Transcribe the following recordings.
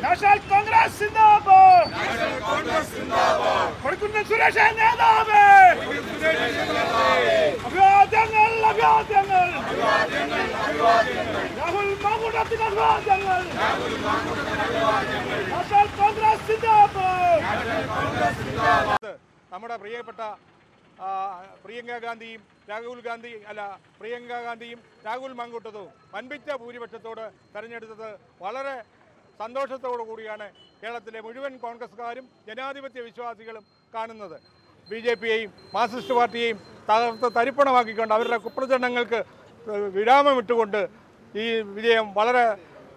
National Congress സിന്ദാബാദ്. കൊടുക്കുന്ന സുരേഷ നേതാവ് അഭിവാദ്യങ്ങൾ അഭിവാദ്യങ്ങൾ. രാഹുൽ മാങ്കൂട്ടത്തിന് അഭിവാദ്യങ്ങൾ. നാഷണൽ കോൺഗ്രസ് സിന്ദാബാദ്. നമ്മുടെ പ്രിയപ്പെട്ട പ്രിയങ്ക ഗാന്ധിയും രാഹുൽ മാങ്കൂട്ടത്തും വൻപിച്ച ഭൂരിപക്ഷത്തോട് തെരഞ്ഞെടുത്തത് വളരെ സന്തോഷത്തോടു കൂടിയാണ് കേരളത്തിലെ മുഴുവൻ കോൺഗ്രസ്സുകാരും ജനാധിപത്യ വിശ്വാസികളും കാണുന്നത്. BJPയെയും മാർക്സിസ്റ്റ് പാർട്ടിയെയും തകർത്ത് തരിപ്പണമാക്കിക്കൊണ്ട് അവരുടെ കുപ്രചരണങ്ങൾക്ക് വിരാമമിട്ടുകൊണ്ട് ഈ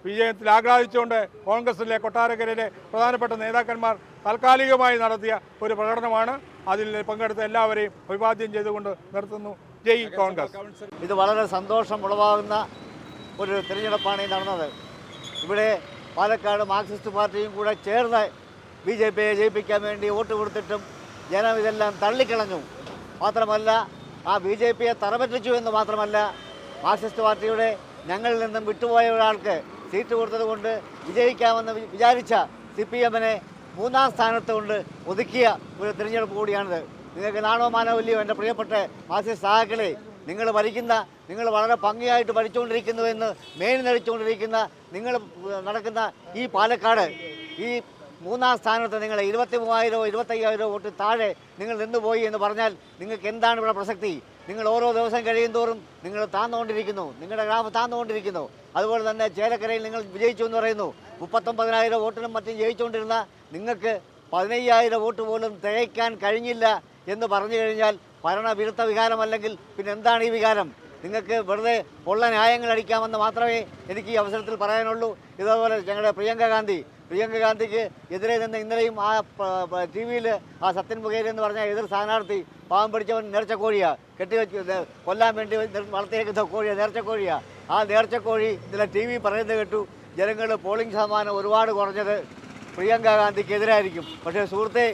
വിജയത്തിൽ ആഹ്ലാദിച്ചുകൊണ്ട് കോൺഗ്രസിലെ കൊട്ടാരക്കരയിലെ പ്രധാനപ്പെട്ട നേതാക്കന്മാർ താൽക്കാലികമായി നടത്തിയ ഒരു പ്രകടനമാണ്. അതിൽ പങ്കെടുത്ത എല്ലാവരെയും അഭിവാദ്യം ചെയ്തുകൊണ്ട് നിർത്തുന്നു. ജയ് കോൺഗ്രസ്. ഇത് വളരെ സന്തോഷം ഉളവാകുന്ന ഒരു തിരഞ്ഞെടുപ്പാണ് ഈ നടന്നത്. ഇവിടെ പാലക്കാട് മാർക്സിസ്റ്റ് പാർട്ടിയും കൂടെ ചേർന്ന് BJPയെ ജയിപ്പിക്കാൻ വേണ്ടി വോട്ട് കൊടുത്തിട്ടും ജനം ഇതെല്ലാം തള്ളിക്കളഞ്ഞു. മാത്രമല്ല BJPയെ തറപറ്റിച്ചു എന്ന് മാത്രമല്ല, മാർക്സിസ്റ്റ് പാർട്ടിയുടെ ഞങ്ങളിൽ നിന്നും വിട്ടുപോയ ഒരാൾക്ക് സീറ്റ് കൊടുത്തത് കൊണ്ട് വിജയിക്കാമെന്ന് വിചാരിച്ച CPMനെ 3ാം സ്ഥാനത്ത് കൊണ്ട് ഒതുക്കിയ ഒരു തിരഞ്ഞെടുപ്പ് കൂടിയാണിത്. നിങ്ങൾക്ക് നാണോ മാനവല്ലയോ എൻ്റെ പ്രിയപ്പെട്ട മാർക്സിസ്റ്റ് സഹാക്കളെ, നിങ്ങൾ വളരെ ഭംഗിയായിട്ട് ഭരിച്ചുകൊണ്ടിരിക്കുന്നുവെന്ന് മേനി നടിച്ചുകൊണ്ടിരിക്കുന്ന നിങ്ങൾ നടക്കുന്ന ഈ പാലക്കാട് ഈ 3ാം സ്ഥാനത്ത് നിങ്ങൾ 23,000 25,000 വോട്ട് താഴെ നിങ്ങൾ നിന്നുപോയി എന്ന് പറഞ്ഞാൽ നിങ്ങൾക്ക് എന്താണ് ഇവിടെ പ്രസക്തി? നിങ്ങൾ ഓരോ ദിവസം കഴിയുന്തോറും നിങ്ങൾ താന്നുകൊണ്ടിരിക്കുന്നു, നിങ്ങളുടെ ഗ്രാഫ് താന്നുകൊണ്ടിരിക്കുന്നു. അതുപോലെ തന്നെ ചേലക്കരയിൽ നിങ്ങൾ വിജയിച്ചു എന്ന് പറയുന്നു. 39,000 വോട്ടിനും മറ്റും ജയിച്ചുകൊണ്ടിരുന്ന നിങ്ങൾക്ക് 15,000 വോട്ട് പോലും തികയ്ക്കാൻ കഴിഞ്ഞില്ല എന്ന് പറഞ്ഞു കഴിഞ്ഞാൽ ഭരണവിരുദ്ധ വികാരമല്ലെങ്കിൽ പിന്നെ എന്താണ് ഈ വികാരം? നിങ്ങൾക്ക് വെറുതെ ഉള്ള ന്യായങ്ങൾ അടിക്കാമെന്ന് മാത്രമേ എനിക്ക് ഈ അവസരത്തിൽ പറയാനുള്ളൂ. ഇതേപോലെ ഞങ്ങളുടെ പ്രിയങ്ക ഗാന്ധിക്ക് എതിരെ നിന്ന് ഇന്നലെയും TV-യിൽ സത്യൻ മുഖേരി എന്ന് പറഞ്ഞ എതിർ സ്ഥാനാർത്ഥി പാവം പിടിച്ചവൻ നേർച്ചക്കോഴിയാണ് കെട്ടിവെച്ച് കൊല്ലാൻ വേണ്ടി വളർത്തിയേക്കുന്ന കോഴിയാണ്, നേർച്ചക്കോഴിയാണ്. നേർച്ചക്കോഴി ഇന്നലെ TV പറയുന്നത് കേട്ടു, ജനങ്ങൾ പോളിംഗ് ശതമാനം ഒരുപാട് കുറഞ്ഞത് പ്രിയങ്ക ഗാന്ധിക്കെതിരായിരിക്കും. പക്ഷേ സുഹൃത്തെ,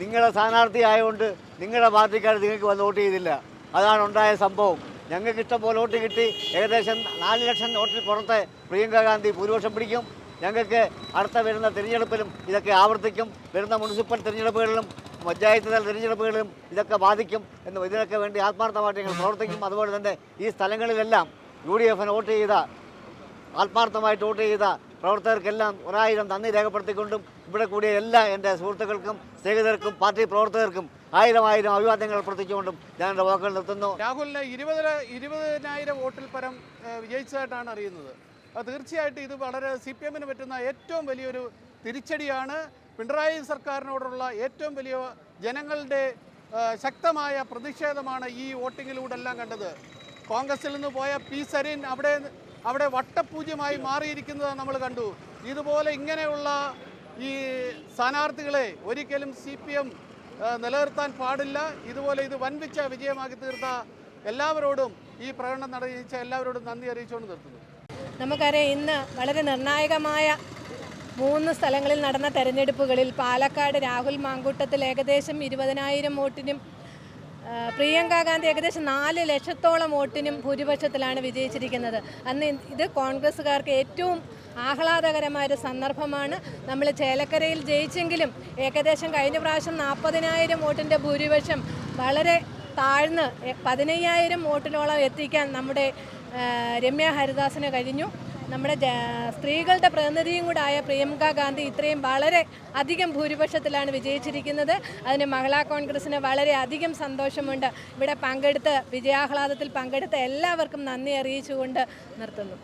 നിങ്ങളുടെ സ്ഥാനാർത്ഥി ആയതുകൊണ്ട് നിങ്ങളുടെ പാർട്ടിക്കാർ നിങ്ങൾക്ക് വന്ന് വോട്ട് ചെയ്തില്ല. അതാണ് ഉണ്ടായ സംഭവം. ഞങ്ങൾക്ക് ഇഷ്ടം പോലെ വോട്ട് കിട്ടി. ഏകദേശം 4 ലക്ഷം വോട്ടിൽ പുറത്ത് പ്രിയങ്ക ഗാന്ധി ഭൂരിപക്ഷം പിടിക്കും. ഞങ്ങൾക്ക് അടുത്ത വരുന്ന തിരഞ്ഞെടുപ്പിലും ഇതൊക്കെ ആവർത്തിക്കും. വരുന്ന മുനിസിപ്പൽ തിരഞ്ഞെടുപ്പുകളിലും പഞ്ചായത്ത് തല തിരഞ്ഞെടുപ്പുകളിലും ഇതൊക്കെ ബാധിക്കും എന്ന് ഇതിനൊക്കെ വേണ്ടി ആത്മാർത്ഥമായിട്ട് ഞങ്ങൾ പ്രവർത്തിക്കും. അതുപോലെ തന്നെ ഈ സ്ഥലങ്ങളിലെല്ലാം UDFന് വോട്ട് ചെയ്ത ആത്മാർത്ഥമായിട്ട് വോട്ട് ചെയ്ത പ്രവർത്തകർക്കെല്ലാം 1000 നന്ദി രേഖപ്പെടുത്തിക്കൊണ്ടും ഇവിടെ കൂടിയ എല്ലാ എൻ്റെ സുഹൃത്തുക്കൾക്കും സ്നേഹിതർക്കും പാർട്ടി പ്രവർത്തകർക്കും 1000 അഭിവാദ്യങ്ങൾ പ്രവർത്തിച്ചുകൊണ്ടും ഞാൻ എൻ്റെ വാക്കുകൾ നിർത്തുന്നു. രാഹുലിനെ 20,000 വോട്ടിൽ പരം വിജയിച്ചതായിട്ടാണ് അറിയുന്നത്. തീർച്ചയായിട്ടും ഇത് വളരെ CPMന് പറ്റുന്ന ഏറ്റവും വലിയൊരു തിരിച്ചടിയാണ്. പിണറായി സർക്കാരിനോടുള്ള ഏറ്റവും വലിയ ജനങ്ങളുടെ ശക്തമായ പ്രതിഷേധമാണ് ഈ വോട്ടിങ്ങിലൂടെ എല്ലാം കണ്ടത്. കോൺഗ്രസിൽ നിന്ന് പോയ P. സരീൻ അവിടെ വട്ടപൂജ്യമായി മാറിയിരിക്കുന്നത് നമ്മൾ കണ്ടു. ഇതുപോലെ ഇങ്ങനെയുള്ള ഈ സ്ഥാനാർത്ഥികളെ ഒരിക്കലും CPM നിലനിർത്താൻ പാടില്ല. ഇതുപോലെ ഇത് വൻപിച്ച വിജയമാക്കി തീർത്ത എല്ലാവരോടും ഈ പ്രകടനം നടത്തിച്ച എല്ലാവരോടും നന്ദി അറിയിച്ചുകൊണ്ട് നിർത്തുന്നു. നമുക്കറിയാം, ഇന്ന് വളരെ നിർണായകമായ 3 സ്ഥലങ്ങളിൽ നടന്ന തെരഞ്ഞെടുപ്പുകളിൽ പാലക്കാട് രാഹുൽ മാങ്കൂട്ടത്തിൽ ഏകദേശം 20,000 വോട്ടിനും പ്രിയങ്ക ഗാന്ധി ഏകദേശം 4 ലക്ഷത്തോളം വോട്ടിനും ഭൂരിപക്ഷത്തിലാണ് വിജയിച്ചിരിക്കുന്നത്. അന്ന് ഇത് കോൺഗ്രസ്സുകാർക്ക് ഏറ്റവും ആഹ്ലാദകരമായൊരു സന്ദർഭമാണ്. നമ്മൾ ചേലക്കരയിൽ ജയിച്ചെങ്കിലും ഏകദേശം കഴിഞ്ഞ പ്രാവശ്യം 40,000 വോട്ടിൻ്റെ ഭൂരിപക്ഷം വളരെ താഴ്ന്ന് 15,000 വോട്ടിനോളം എത്തിക്കാൻ നമ്മുടെ രമ്യ ഹരിദാസിന് കഴിഞ്ഞു. നമ്മുടെ സ്ത്രീകളുടെ പ്രതിനിധിയും കൂടെ ആയ പ്രിയങ്ക ഗാന്ധി ഇത്രയും വളരെ അധികം ഭൂരിപക്ഷത്തിലാണ് വിജയിച്ചിരിക്കുന്നത്. അതിന് മഹിളാ കോൺഗ്രസ്സിന് വളരെ അധികം സന്തോഷമുണ്ട്. ഇവിടെ വിജയാഹ്ലാദത്തിൽ പങ്കെടുത്ത എല്ലാവർക്കും നന്ദി അറിയിച്ചുകൊണ്ട് നിർത്തുന്നു.